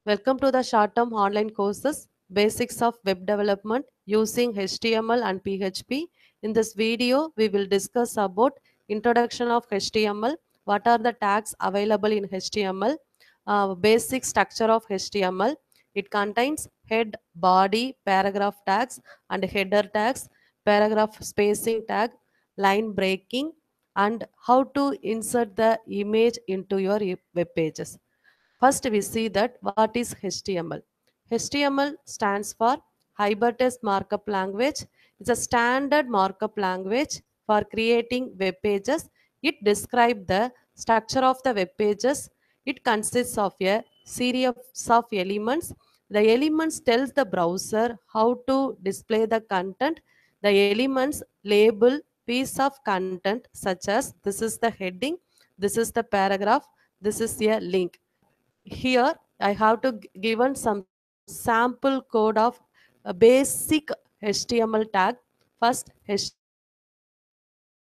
Welcome to the short-term online courses, Basics of Web Development using HTML and PHP. In this video, we will discuss about introduction of HTML, what are the tags available in HTML, basic structure of HTML. It contains head, body, paragraph tags and header tags, paragraph spacing tag, line breaking, and how to insert the image into your web pages. First, we see that what is HTML. HTML stands for Hypertext Markup Language. It's a standard markup language for creating web pages. It describes the structure of the web pages. It consists of a series of elements. The elements tells the browser how to display the content. The elements label piece of content such as this is the heading, this is the paragraph, this is a link. Here I have to given some sample code of a basic HTML tag. First,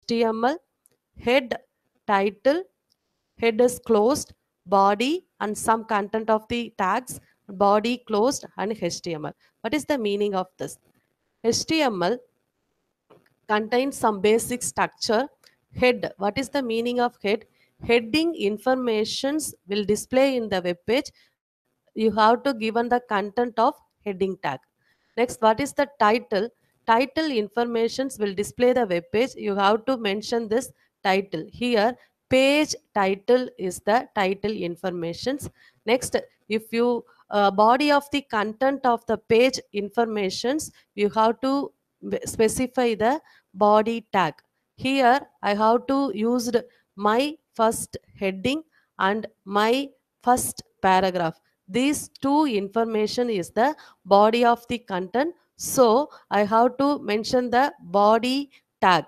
HTML head title, head is closed, body and some content of the tags, body closed and HTML. What is the meaning of this? HTML contains some basic structure. Head, what is the meaning of head? Heading informations will display in the web page. You have to given the content of heading tag. Next, what is the title? Title informations will display the web page. You have to mention this title. Here, page title is the title informations. Next, if you body of the content of the page informations, you have to specify the body tag. Here, I have to used my first heading and my first paragraph. These two information is the body of the content. So I have to mention the body tag.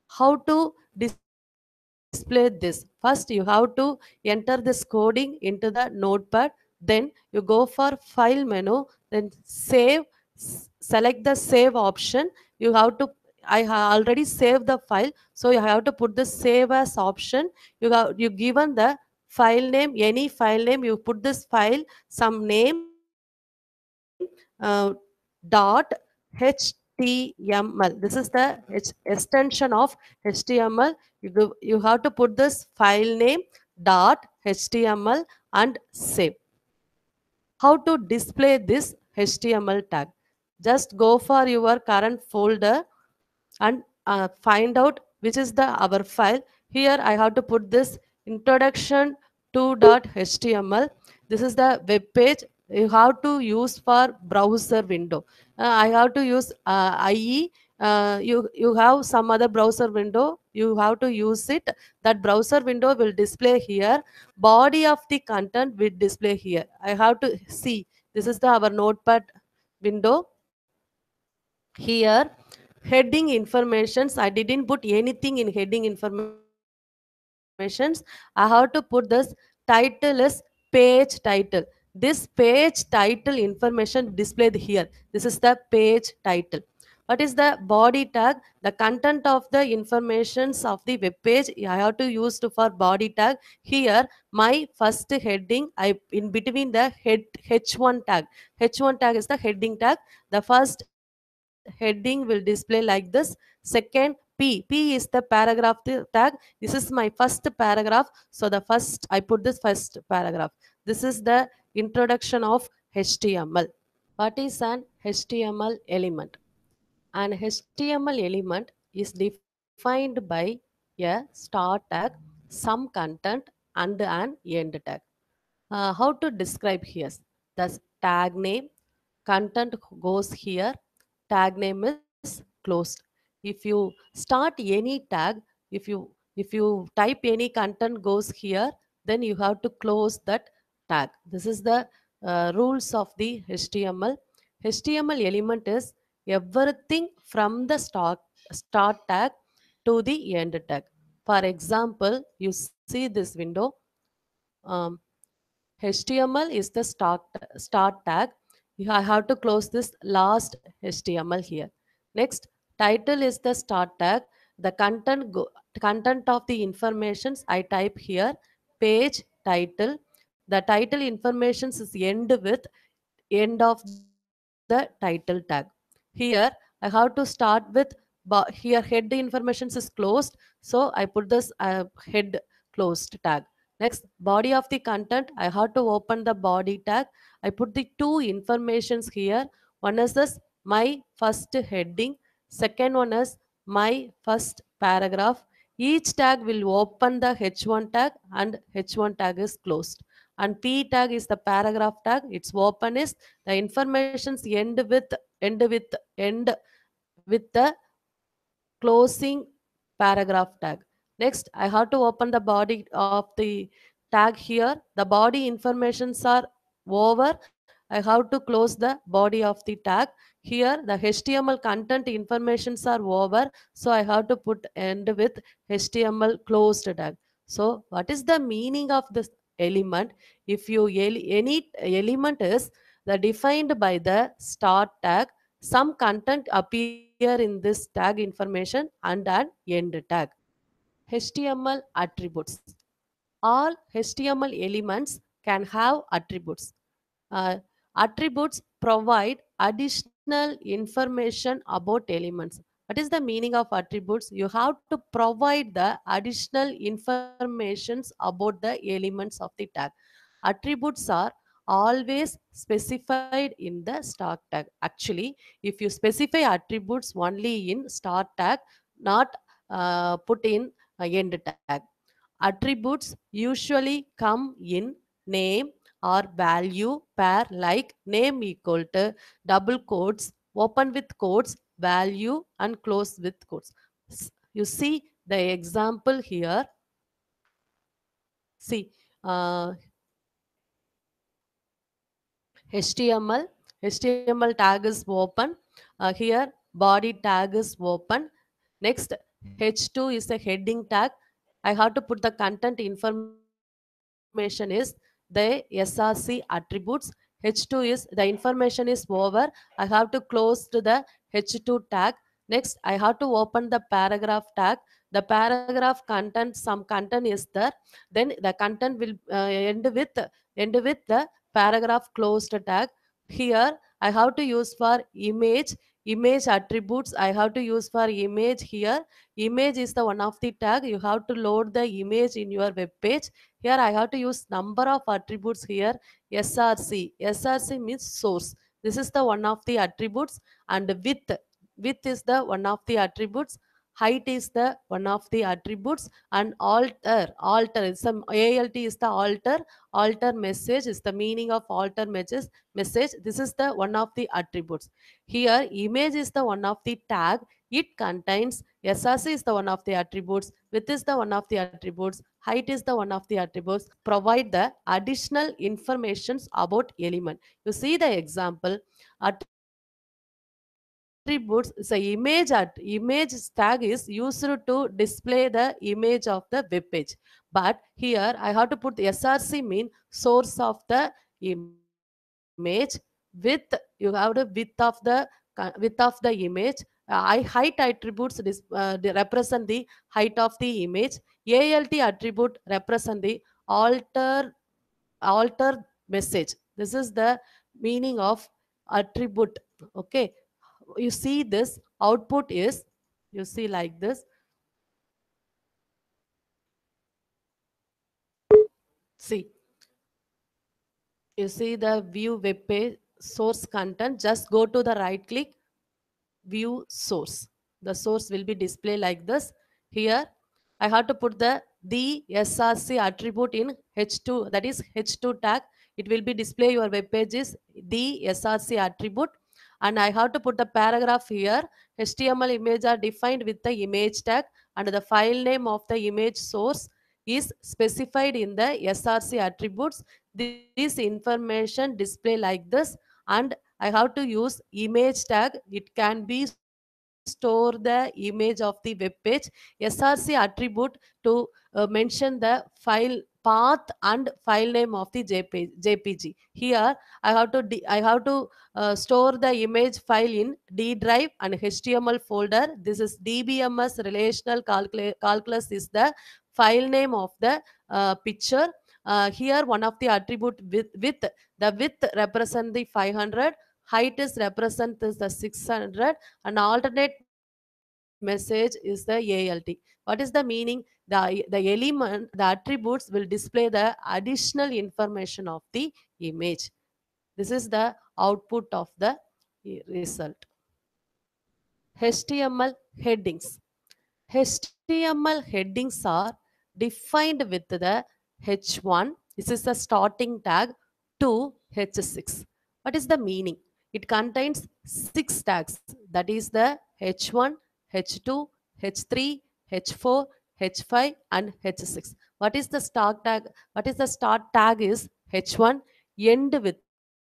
How to display this? First, you have to enter this coding into the notepad. Then you go for file menu, then save, select the save option. You have to, I have already saved the file. So you have to put the save as option. You given the file name, any file name, you put this file, some name, dot html. This is the extension of HTML. You have to put this file name dot html and save. How to display this HTML tag? Just go for your current folder and find out which is the our file. Here I have to put this introduction to .html. This is the web page. You have to use for browser window. I have to use IE. You have some other browser window. You have to use it. That browser window will display here. Body of the content will display here. I have to see. This is the our notepad window. Here heading informations, I didn't put anything in heading informations. I have to put this title is page title. This page title information displayed here. This is the page title. What is the body tag? The content of the informations of the web page I have to use to for body tag. Here my first heading, I in between the head h1 tag. H1 tag is the heading tag. The first heading will display like this. Second, p is the paragraph tag. This is my first paragraph. So the first I put this first paragraph. This is the introduction of HTML. What is an HTML element? An HTML element is defined by a start tag, some content, and an end tag. How to describe here? The tag name, content goes here, tag name is closed. If you start any tag, if you if you type any content goes here, then you have to close that tag. This is the rules of the HTML. HTML element is everything from the start tag to the end tag. For example, you see this window. um, HTML is the start tag. I have to close this last HTML here. Next, title is the start tag. The content of the informations I type here, page title. The title informations is end of the title tag. Here I have to start with here head informations is closed, so I put this head closed tag. Next, body of the content, I have to open the body tag. I put the two informations here. One is this my first heading, second one is my first paragraph. Each tag will open the h1 tag and h1 tag is closed, and p tag is the paragraph tag. Its open is the informations end with the closing paragraph tag. Next, I have to open the body of the tag here. The body informations are over. I have to close the body of the tag. Here, the HTML content informations are over. So I have to put end with HTML closed tag. So what is the meaning of this element? If you any element is the defined by the start tag, some content appear in this tag information and an end tag. HTML attributes. All HTML elements can have attributes. Uh, Attributes provide additional information about elements. What is the meaning of attributes? You have to provide the additional informations about the elements of the tag. Attributes are always specified in the start tag. Actually, if you specify attributes only in start tag, not put in end tag. Attributes usually come in name or value pair, like name equal to double quotes, open with quotes, value and close with quotes. You see the example here. See, uh, HTML, HTML tag is open. Here, body tag is open. Next, H2 is a heading tag. I have to put the content information is the SRC attributes. H2 is the information is over. I have to close to the H2 tag. Next, I have to open the paragraph tag. The paragraph content, some content is there. Then the content will end with the paragraph closed tag. Here I have to use for image attributes. I have to use for image. Here image is the one of the tag. You have to load the image in your web page. Here I have to use number of attributes. Here src means source. This is the one of the attributes. And width is the one of the attributes. Height is the one of the attributes. And alter is some alt is the alter message is the meaning of alter message. This is the one of the attributes. Here image is the one of the tag. It contains src is the one of the attributes, width is the one of the attributes, height is the one of the attributes. Provide the additional informations about element. You see the example. Attributes is a image tag is used to display the image of the web page. But here I have to put src mean source of the image. With you have the width of the image. Height attributes they represent the height of the image. Alt attribute represent the alter alter message. This is the meaning of attribute. Okay, you see this output is, you see like this. See, you see the view web page source content. Just go to the right click, view source. The source will be displayed like this. Here I have to put the src attribute in h2, that is h2 tag. It will be display your web pages the src attribute. And I have to put the paragraph here. HTML image are defined with the image tag, and the file name of the image source is specified in the src attributes. This information display like this. And I have to use image tag. It can be store the image of the web page. src attribute to mention the file path and file name of the jpg. Here I have to store the image file in D drive and HTML folder. This is DBMS relational calculus is the file name of the picture. Here one of the attribute width, the width represent the 500, height is represent is the 600, and alternate message is the ALT. What is the meaning? The element, the attributes will display the additional information of the image. This is the output of the result. HTML headings. HTML headings are defined with the H1, this is the starting tag, to H6. What is the meaning? It contains 6 tags, that is the H1, H2, H3, H4, H5 and H6. What is the start tag? What is the start tag is H1, end with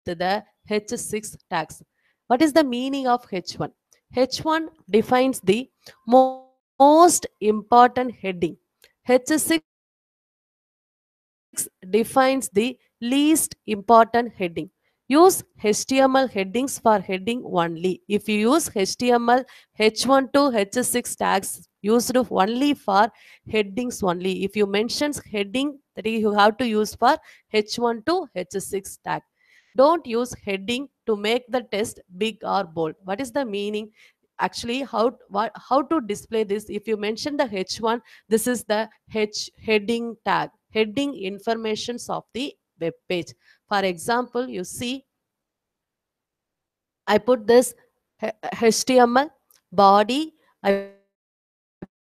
the H6 tags. What is the meaning of H1? H1 defines the most important heading. H6 defines the least important heading. Use HTML headings for heading only. If you use HTML H1 to H6 tags used only for headings only. If you mentions heading, that you have to use for H1 to H6 tag. Don't use heading to make the test big or bold. What is the meaning? Actually, how to display this? If you mention the H1, this is the heading tag, heading informations of the web page. For example, you see, I put this HTML body, I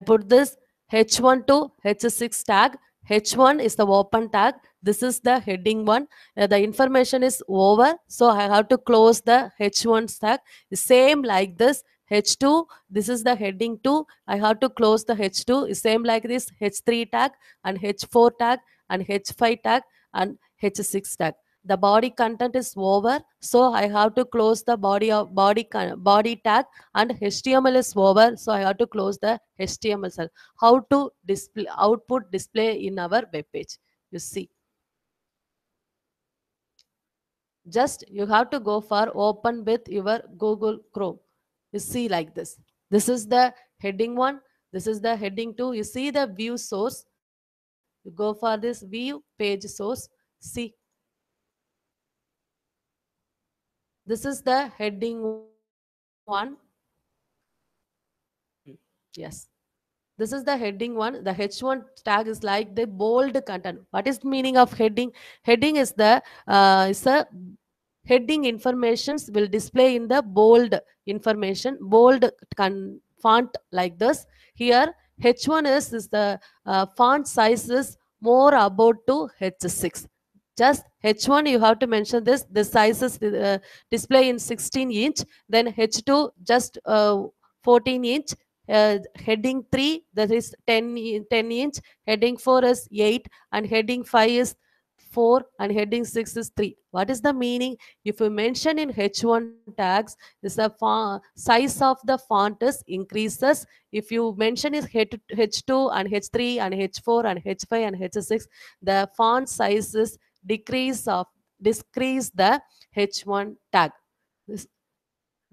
put this H1 to H6 tag. H1 is the open tag. This is the heading one. The information is over, so I have to close the H1 tag. Same like this. H2, this is the heading 2. I have to close the H2. Same like this. H3 tag and H4 tag and H5 tag and H6 tag. The body content is over, so I have to close the body tag, and HTML is over, so I have to close the HTML cell. How to display output display in our web page? You see, just you have to go for open with your Google Chrome. You see like this. This is the heading 1. This is the heading 2. You see the view source. You go for this view page source. See, this is the heading 1. Yes. This is the heading 1. The H1 tag is like the bold content. What is the meaning of heading? Heading is a heading informations will display in the bold information, bold font like this. Here H1 is the font size is more about to H6. Just H1 you have to mention this. The size is display in 16 inch. Then H2 just 14 inch. Heading 3, that is 10 inch. Heading 4 is 8, and heading 5 is 4, and heading 6 is 3. What is the meaning? If you mention in H1 tags, is the size of the font is increases. If you mention is H2 and H3 and H4 and H5 and H6, the font size is decrease the H1 tag.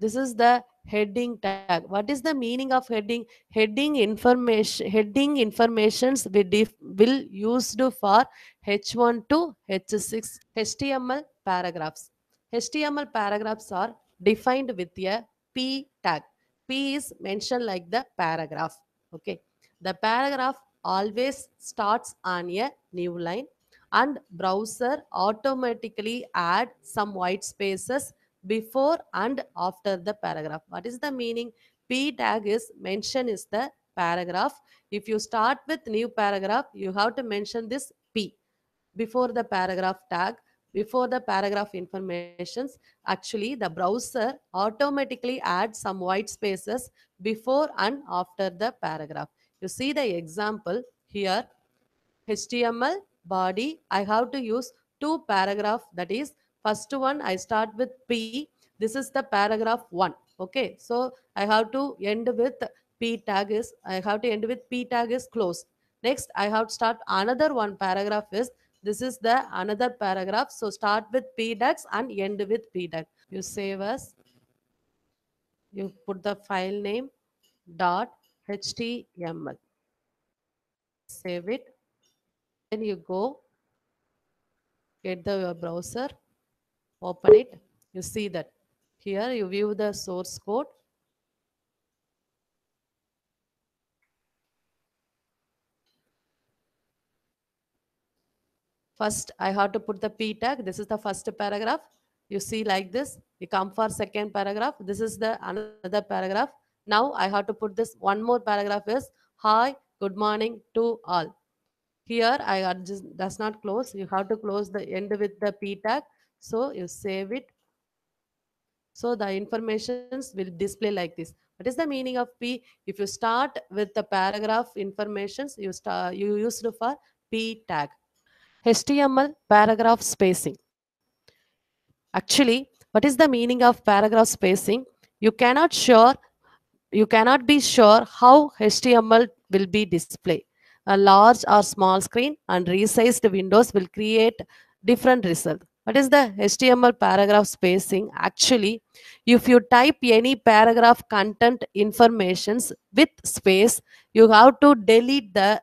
This is the heading tag. What is the meaning of heading? Heading informations will used for H1 to H6. HTML paragraphs. HTML paragraphs are defined with a P tag. P is mentioned like the paragraph. Okay. The paragraph always starts on a new line, and browser automatically add some white spaces before and after the paragraph. What is the meaning? P tag is mention is the paragraph. If you start with new paragraph, you have to mention this P before the paragraph tag, before the paragraph informations. Actually, the browser automatically adds some white spaces before and after the paragraph. You see the example here. HTML body, I have to use two paragraph. That is, first one I start with P. This is the paragraph 1. Okay, so I have to end with P tag is, I have to end with P tag is closed. Next, I have to start another one paragraph is, this is the another paragraph. So start with P tags and end with P tag. You save as, you put the file name dot HTML. Save it. Then you go. get the browser, open it. You see that here you view the source code. First, I have to put the P tag. This is the first paragraph. You see like this. You come for second paragraph. This is the another paragraph. Now I have to put this one more paragraph is hi, good morning to all. Here I adjust does not close. You have to close the end with the P tag. So you save it. So the informations will display like this. What is the meaning of P? If you start with the paragraph informations, you used for P tag. HTML paragraph spacing. Actually, what is the meaning of paragraph spacing? You cannot sure you cannot be sure how HTML will be displayed. A large or small screen and resized windows will create different result. What is the HTML paragraph spacing? Actually, if you type any paragraph content informations with space, you have to delete the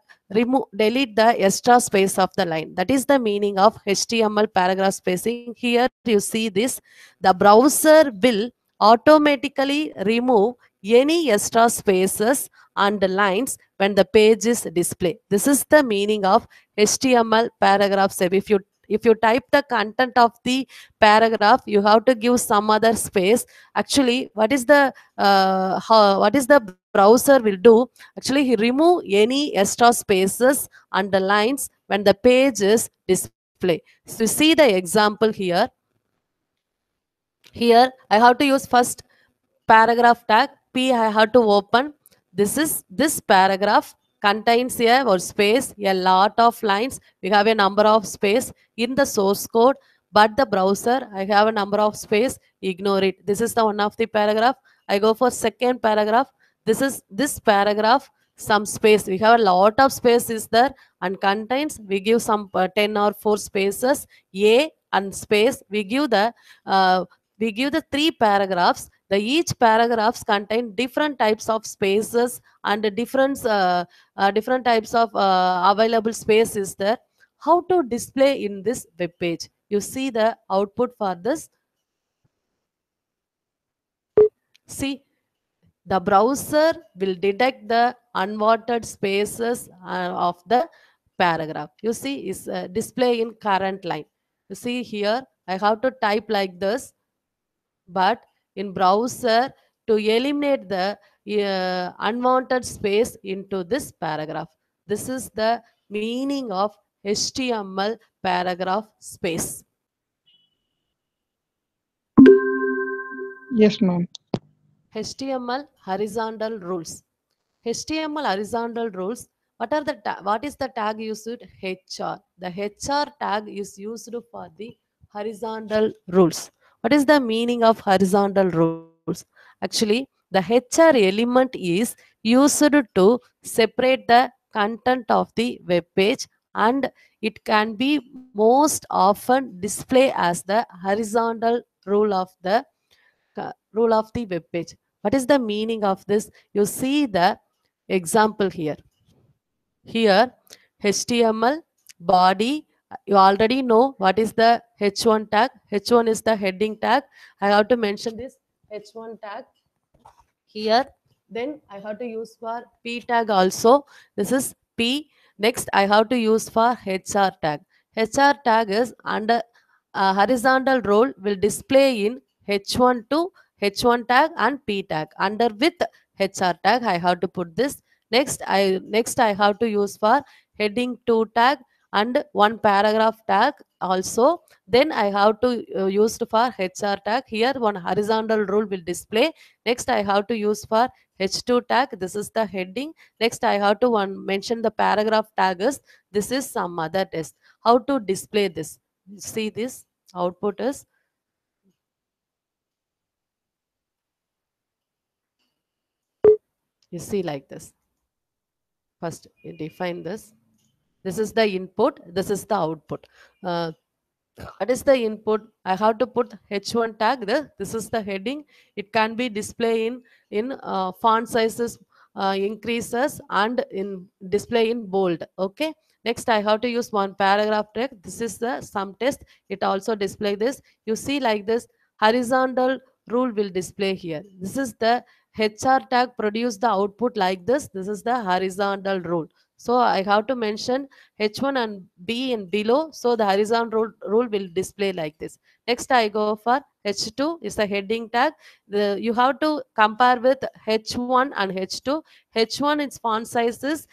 extra space of the line. That is the meaning of HTML paragraph spacing. Here you see this. The browser will automatically remove any extra spaces and lines when the page is displayed. This is the meaning of HTML paragraph save. If you type the content of the paragraph, you have to give some other space. Actually, what is the browser will do? Actually, he remove any extra spaces and the lines when the page is displayed. So you see the example here. Here I have to use first paragraph tag P. I have to open. This paragraph contains a or space, a lot of lines. We have a number of space in the source code, but the browser I have a number of space. Ignore it. This is the one of the paragraph. I go for second paragraph. This paragraph some space. We have a lot of space is there and contains. We give some 10 or 4 spaces. A and space. Uh, we give the 3 paragraphs. The each paragraphs contain different types of spaces and different types of available space is there. How to display in this web page? You see the output for this. See, the browser will detect the unwanted spaces of the paragraph. You see, is display in current line. You see here, I have to type like this, but in browser to eliminate the unwanted space into this paragraph. This is the meaning of HTML paragraph space. Yes, ma'am. HTML horizontal rules. HTML horizontal rules. What is the tag used? HR. The HR tag is used for the horizontal rules. What is the meaning of horizontal rules? Actually, the HR element is used to separate the content of the web page, and it can be most often displayed as the horizontal rule of the web page. What is the meaning of this? You see the example here. Here, HTML body. You already know what is the H1 tag. H1 is the heading tag. I have to mention this H1 tag here. Then I have to use for P tag also. This is P. Next I have to use for HR tag. HR tag is under horizontal role will display in H1 to H1 tag and P tag. Under with HR tag I have to put this. Next I have to use for heading 2 tag and one paragraph tag also. Then I have to use for HR tag. Here one horizontal rule will display. Next I have to use for H2 tag. This is the heading. Next I have to one mention the paragraph tag is this is some other test. How to display this? See this output is you see like this. First you define this. This is the input. This is the output. Uh, what is the input? I have to put H1 tag. This is the heading. It can be displayed in font sizes increases and in display in bold. Okay. Next, I have to use one paragraph tag. This is the sum test. It also display this. You see like this, horizontal rule will display here. This is the HR tag produce the output like this. This is the horizontal rule. So I have to mention H1 and B in below. So the horizontal rule will display like this. Next, I go for H2 is the heading tag. You have to compare with H1 and H2. H1 its font size is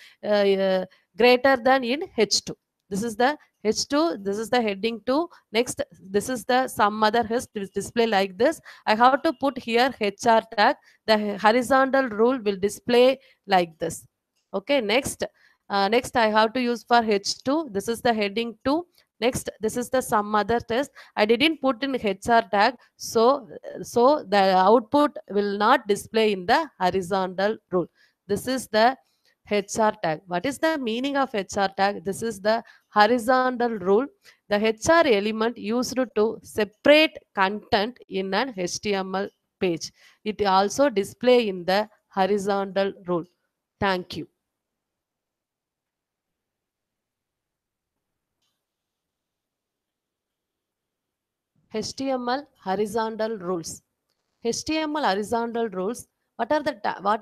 greater than in H2. This is the H2. This is the heading 2. Next, this is the some other has display like this. I have to put here HR tag. The horizontal rule will display like this. Okay, next I have to use for H2. This is the heading 2. Next, this is the some other test. I didn't put in HR tag, so the output will not display in the horizontal rule. This is the HR tag. What is the meaning of HR tag? This is the horizontal rule. The HR element used to separate content in an HTML page. It also display in the horizontal rule. Thank you. HTML horizontal rules. HTML horizontal rules. What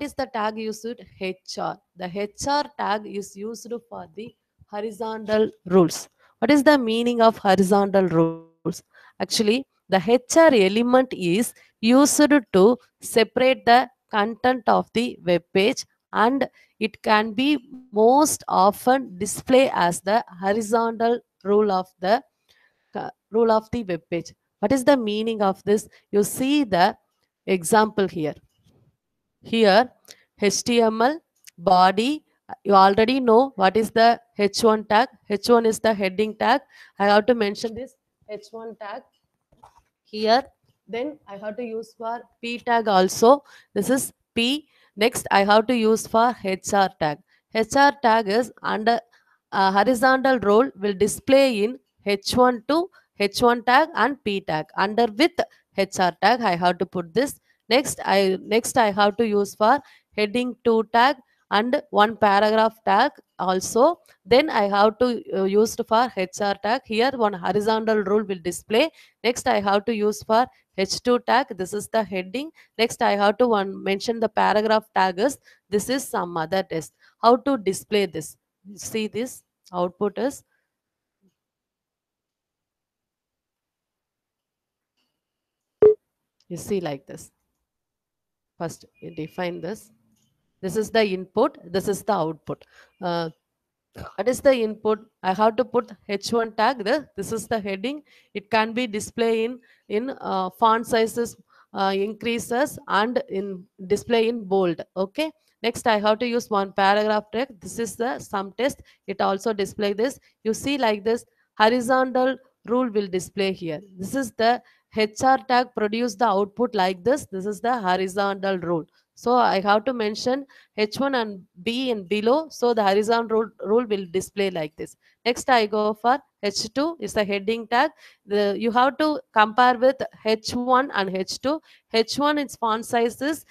is the tag used? HR. The HR tag is used for the horizontal rules. What is the meaning of horizontal rules? Actually, the HR element is used to separate the content of the web page, and it can be most often display as the horizontal rule of the web page. What is the meaning of this? You see the example here. Here, HTML body. You already know what is the H1 tag. H1 is the heading tag. I have to mention this H1 tag here. Then I have to use for P tag also. This is P. Next, I have to use for HR tag. HR tag is under horizontal role will display in H1 to H1 tag and P tag. Under with HR tag, I have to put this. Next I have to use for heading 2 tag and one paragraph tag also. Then I have to use for HR tag. Here one horizontal rule will display. Next I have to use for H2 tag. This is the heading. Next I have to one mention the paragraph tag is this is some other test. How to display this? See this output is you see like this. First you define this. This is the input. This is the output. Uh, what is the input? I have to put H1 tag. This is the heading. It can be displayed in font sizes increases and in display in bold. Okay. Next, I have to use one paragraph tag. This is the sum test. It also display this. You see like this horizontal rule will display here. This is the HR tag produce the output like this. This is the horizontal rule. So I have to mention H1 and B in below. So the horizontal rule will display like this. Next, I go for H2 is the heading tag. You have to compare with H1 and H2. H1 its font size is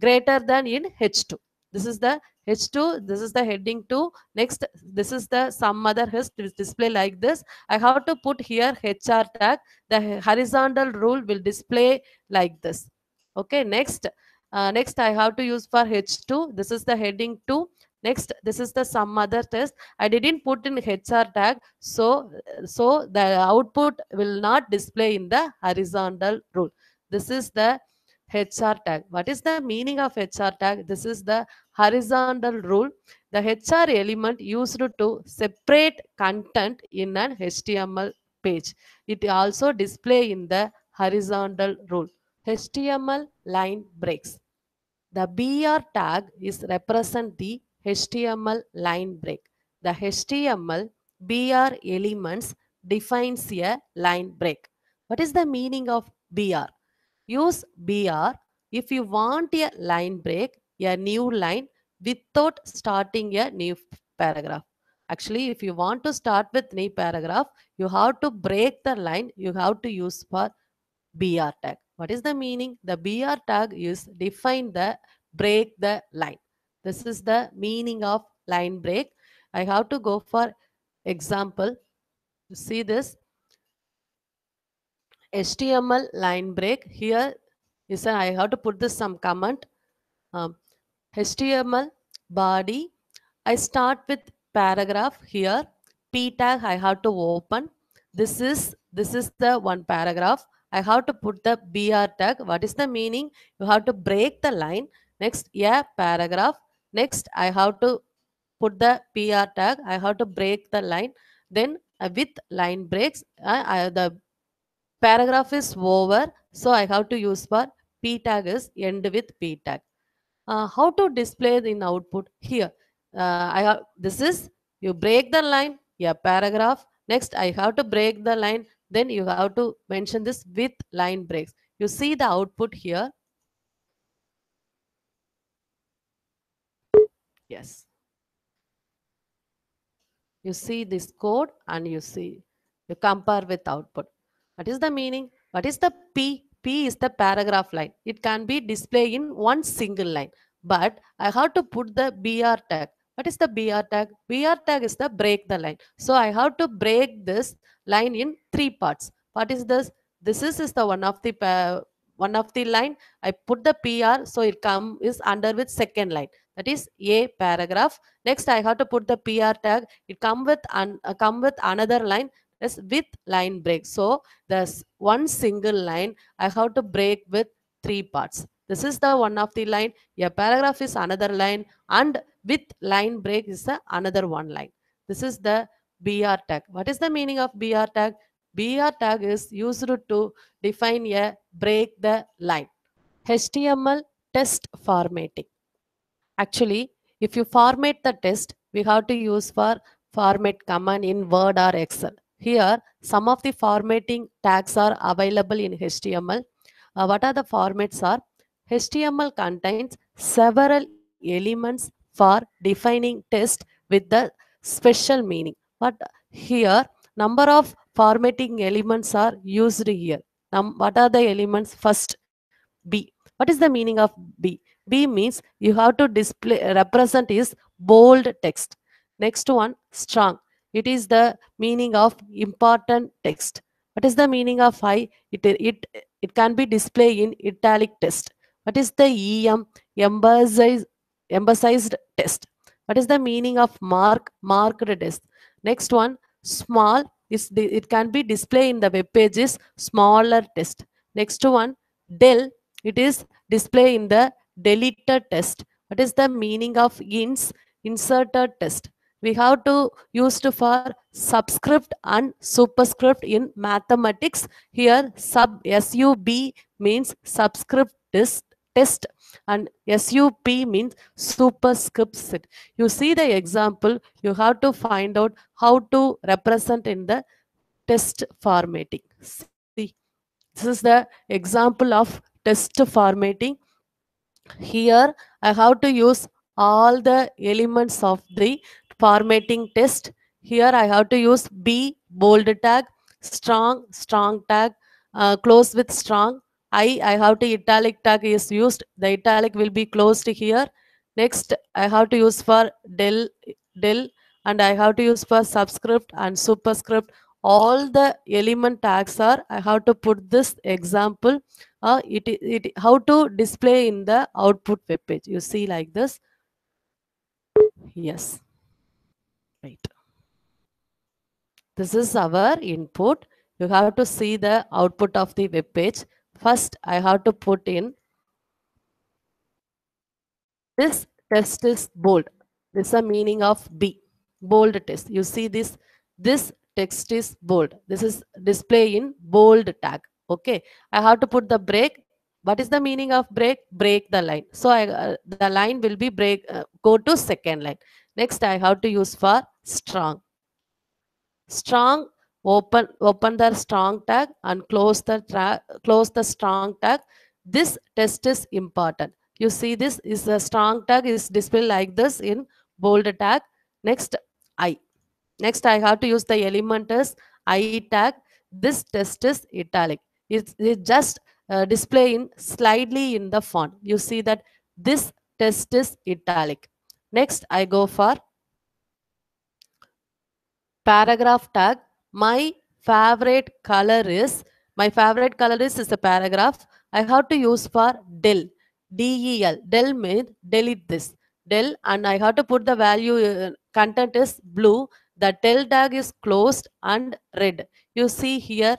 greater than in H2. This is the H2. This is the heading 2. Next, this is the some other has display like this. I have to put here HR tag. The horizontal rule will display like this. Okay. Next I have to use for H2. This is the heading 2. Next, this is the some other test. I didn't put in HR tag, so the output will not display in the horizontal rule. This is the HR tag. What is the meaning of HR tag? This is the horizontal rule. The HR element used to separate content in an HTML page. It also display in the horizontal rule. HTML line breaks. The BR tag is represent the HTML line break. The HTML BR elements defines a line break. What is the meaning of BR? Use BR if you want a line break, a new line without starting a new paragraph. Actually, if you want to start with new paragraph, you have to break the line. You have to use for BR tag. What is the meaning? The BR tag is define the break the line. This is the meaning of line break. I have to go for example. You see this HTML line break. Here is I have to put this some comment. Um, HTML body. I start with paragraph here. P tag I have to open. This is the one paragraph. I have to put the BR tag. What is the meaning? You have to break the line. Next, yeah, paragraph. Next, I have to put the PR tag. I have to break the line. Then with line breaks, the paragraph is over. So I have to use for P tag is end with P tag. How to display in output here? I have this is you break the line, a paragraph. Next, I have to break the line. Then you have to mention this with line breaks. You see the output here. Yes. You see this code and you compare with output. What is the meaning? What is the P? P is the paragraph line. It can be displayed in one single line. But I have to put the BR tag. What is the BR tag? BR tag is the break the line. So I have to break this line in three parts. What is this? This is the one of the line. I put the PR so it is under with second line. That is a paragraph. Next I have to put the PR tag. It come with another line is with line break. So there's one single line I have to break with three parts. This is the one of the line. A paragraph is another line, and with line break is the another one line. This is the BR tag. What is the meaning of BR tag? BR tag is used to define a break the line. HTML test formatting. Actually, if you format the test, we have to use for format command in Word or Excel. Here, some of the formatting tags are available in HTML. What are the formats are? HTML contains several elements for defining test with the special meaning. But here, number of formatting elements are used here. What are the elements? First, B. What is the meaning of B? B means you have to display represent is bold text. Next one, strong. It is the meaning of important text. What is the meaning of I? It can be displayed in italic text. What is the EM? Emphasized, emphasized text. What is the meaning of mark? Marked text. Next one, small. It can be displayed in the web pages smaller text. Next one, del. It is displayed in the deleted text. What is the meaning of ins? Inserted text. We have to use to for subscript and superscript in mathematics. Here sub means subscript test and sup means superscript set. You see the example, you have to find out how to represent in the test formatting. See, this is the example of test formatting. Here I have to use all the elements of the formatting test. Here I have to use B bold tag, strong tag, close with strong. I have to italic tag is used. The italic will be closed here. Next I have to use for del and I have to use for subscript and superscript. All the element tags are I have to put this example how to display in the output web page. You see like this. Yes, right. This is our input. You have to see the output of the web page. First I have to put in this test is bold. This is the meaning of B, bold test. You see this text is bold. This is display in bold tag. Okay, I have to put the break. What is the meaning of break? Break the line. So the line will be break, go to second line. Next I have to use for strong. Strong, open the strong tag and close the strong tag. This test is important. You see this is the strong tag is displayed like this in bold tag. Next I. Next I have to use the element as I tag. This test is italic. It just display in slightly in the font. You see that this test is italic. Next I go for paragraph tag. My favorite color is a paragraph. I have to use for del. Del. Del means delete this. Del, and I have to put the value content is blue. The del tag is closed and red. You see here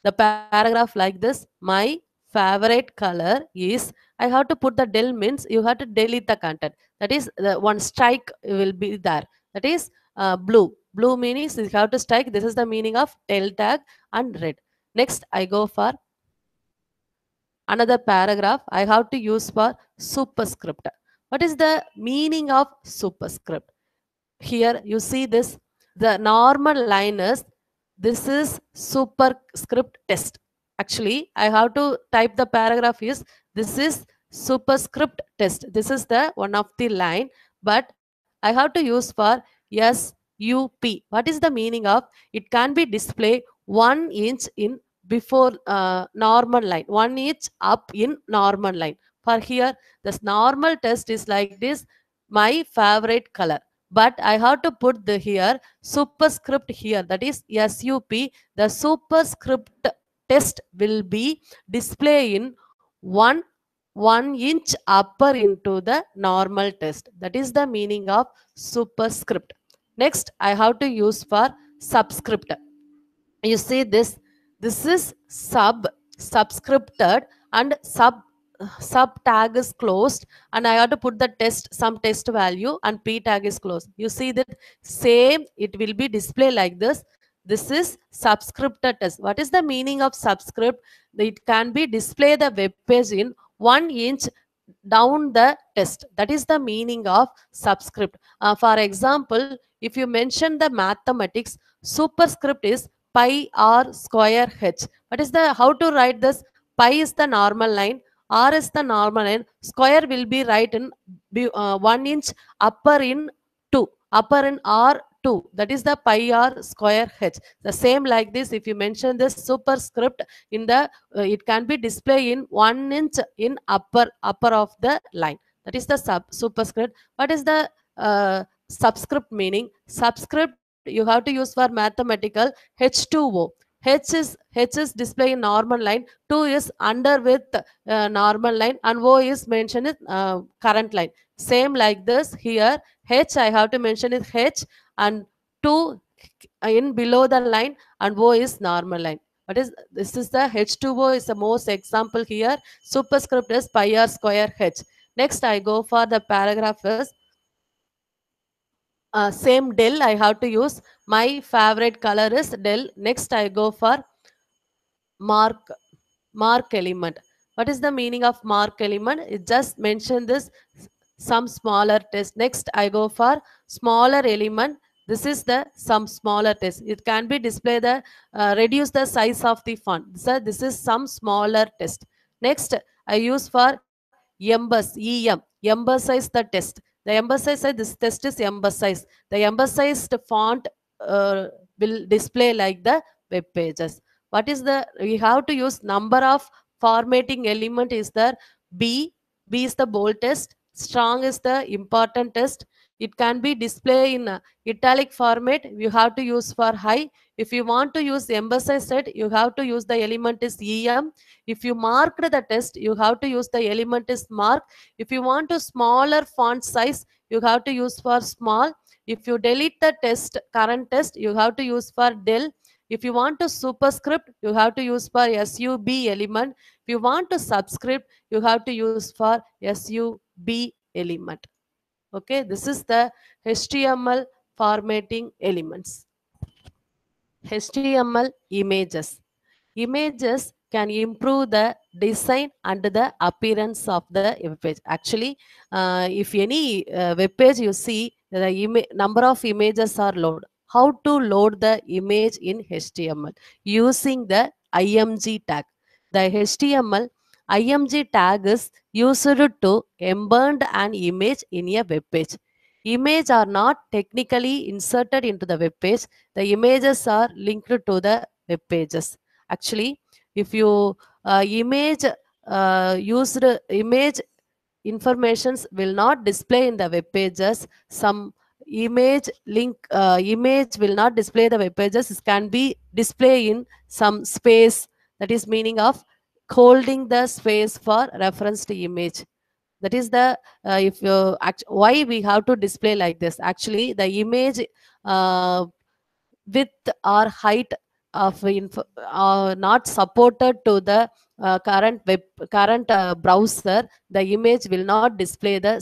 the paragraph like this. My favorite color is, I have to put the del means you have to delete the content. That is the one strike will be there. That is blue. Blue meaning you have to strike. This is the meaning of del tag and red. Next, I go for another paragraph. I have to use for superscript. What is the meaning of superscript? Here you see this. The normal line is, this is superscript test. Actually, I have to type the paragraph is, this is superscript test. This is the one of the line, but I have to use for SUP. What is the meaning of? It can be display 1 inch in before normal line, 1 inch up in normal line. For here, this normal test is like this, my favorite color. But I have to put the here superscript here, that is SUP. The superscript test will be display in 1 inch upper into the normal test. That is the meaning of superscript. Next, I have to use for subscript. You see this. This is subscripted, and sub tag is closed, and I have to put the some test value, and p tag is closed. You see that same, it will be display like this. This is subscripted test. What is the meaning of subscript? It can be display the web page in 1 inch down the test. That is the meaning of subscript. For example, if you mention the mathematics, superscript is pi r square h. What is the, how to write this? Pi is the normal line, r is the normal line, square will be right in 1 inch upper in 2, upper in r2. That is the pi r square h. The same like this, if you mention this superscript in the it can be display in 1 inch in upper of the line. That is the superscript. What is the subscript meaning? Subscript you have to use for mathematical. H2O. H is display in normal line, 2 is under with normal line, and O is mentioned in current line. Same like this here, H I have to mention is H, and 2 in below the line, and O is normal line. What is this? Is the H2O is the most example here. Superscript is pi r square h. Next, I go for the paragraph is same del. I have to use, my favorite color is del. Next, I go for mark element. What is the meaning of mark element? It just mention this some smaller test. Next, I go for smaller element. This is the some smaller test. It can be display the reduce the size of the font. So this is some smaller test. Next, I use for emphasize the test. The emphasize, this test is emphasize. The emphasized font will display like the web pages. What is the, we have to use number of formatting element is there. B is the bold test, strong is the important test. It can be display in italic format. You have to use for high. If you want to use emphasize set, you have to use the element is em. If you marked the test, you have to use the element is mark. If you want to smaller font size, you have to use for small. If you delete the test, current test, you have to use for del. If you want to superscript, you have to use for SUB element. If you want to subscript, you have to use for SUB element. Okay, this is the HTML formatting elements. HTML images. Images can improve the design and the appearance of the web page. Actually, if any web page you see, the number of images are loaded. How to load the image in HTML? Using the img tag. The HTML img tag is used to embed an image in a web page. Images are not technically inserted into the web page. The images are linked to the web pages. Actually, if you used image informations will not display in the web pages. Some image link image will not display the web pages. It can be display in some space, that is meaning of holding the space for reference to image. That is the if you why we have to display like this. Actually the image uh, width or height of not supported to the current browser, the image will not display the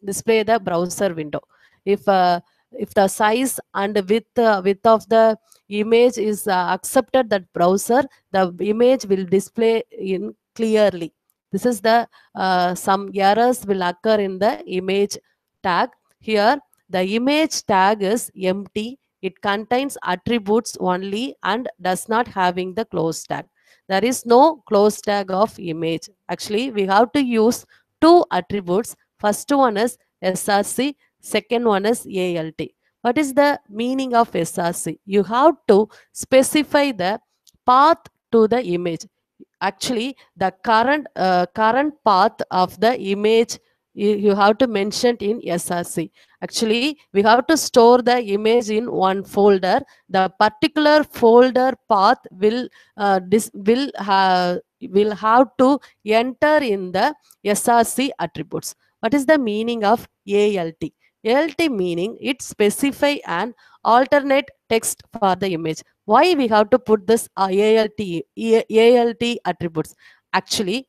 display the browser window. If the size and width of the image is accepted that browser, the image will display in clearly. This is the some errors will occur in the image tag. Here the image tag is empty, it contains attributes only and does not having the close tag. There is no close tag of image. Actually, we have to use two attributes. First one is src, second one is alt. What is the meaning of src? You have to specify the path to the image. Actually, the current path of the image you have to mention in src. Actually, we have to store the image in one folder. The particular folder path will have to enter in the src attributes. What is the meaning of alt? Alt meaning it specify an alternate text for the image. Why we have to put this alt attributes? Actually,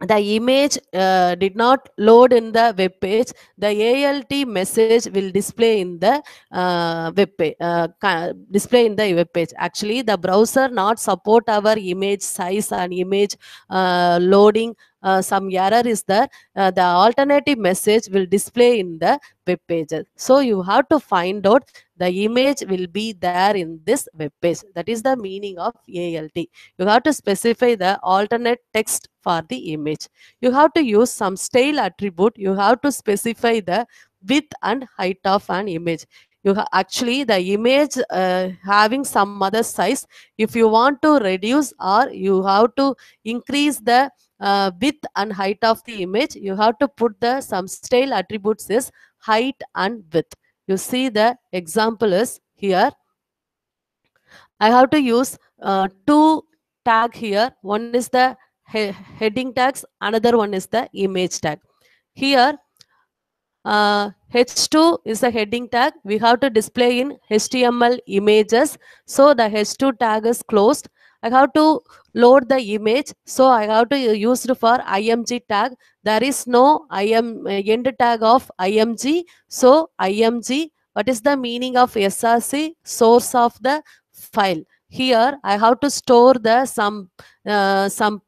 the image did not load in the web page, the alt message will display in the display in the web page. Actually, the browser not support our image size and image loading. Some error is there, the alternative message will display in the web pages. So you have to find out the image will be there in this web page. That is the meaning of alt. You have to specify the alternate text for the image. You have to use some style attribute. You have to specify the width and height of an image. Actually the image having some other size. If you want to reduce or you have to increase the width and height of the image, you have to put the some style attributes is height and width. You see the example is here. I have to use two tag here. One is the heading tags, another one is the image tag. Here H2 is a heading tag. We have to display in HTML images. So the H2 tag is closed. I have to load the image. So I have to use it for img tag. There is no end tag of img. So img, what is the meaning of src? Source of the file. Here I have to store the some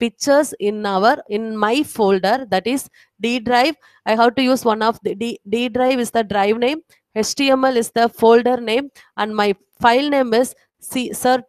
pictures in my folder, that is D drive. I have to use one of the D drive is the drive name, HTML is the folder name, and my file name is CERIMAGE.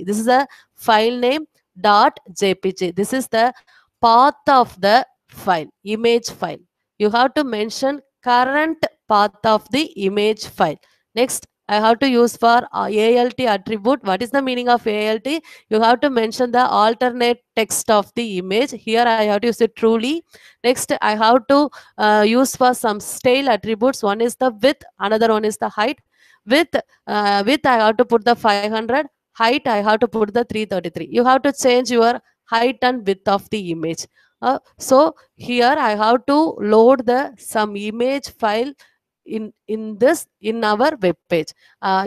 This is a file name .jpg. This is the path of the file, image file. You have to mention current path of the image file. Next, I have to use for alt attribute. What is the meaning of alt? You have to mention the alternate text of the image. Here I have to use it truly. Next, I have to use for some style attributes. One is the width, another one is the height. Width I have to put the 500. Height I have to put the 333. You have to change your height and width of the image. So here I have to load the some image file in our web page.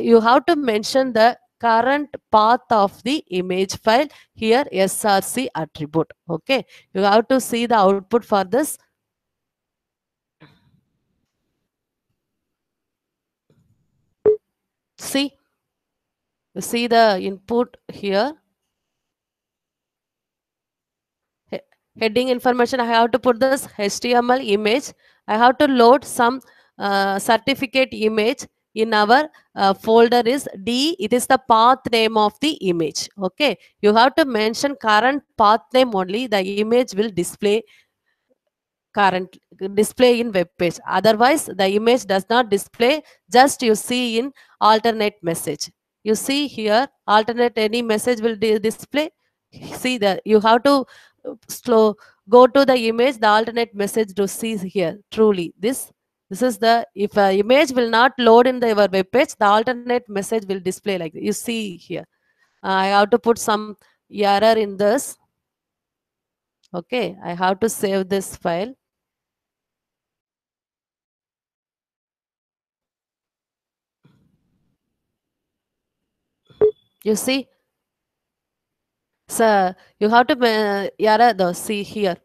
You have to mention the current path of the image file, here src attribute. Okay, you have to see the output for this. See, you see the input here. Heading information, I have to put this HTML image. I have to load some certificate image in our folder is D. It is the path name of the image. Okay, you have to mention current path name only. The image will display in web page. Otherwise, the image does not display. Just you see in alternate message. You see here, alternate any message will display. See that you have to go to the image, the alternate message to see here. Truly, this is the, if a image will not load in the your web page, the alternate message will display like this. You see here. I have to put some error in this. Okay, I have to save this file. You see, so you have to error the see here.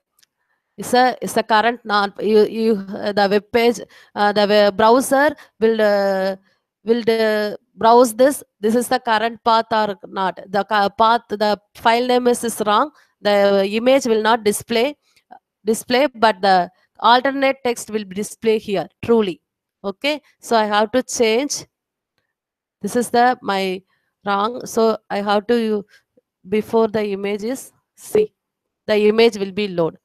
It's a current not the web page, the browser will browse this. This is the current path or not. The path, the file name is wrong. The image will not display, but the alternate text will display here. Truly, okay. So I have to change. This is the my wrong. So I have to before the image is see. The image will be load.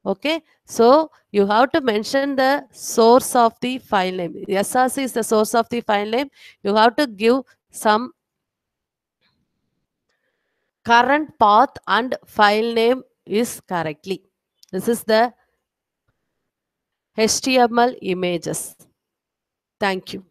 Okay, so you have to mention the source of the file name. SRC is the source of the file name. You have to give some current path and file name is correctly. This is the HTML images. Thank you.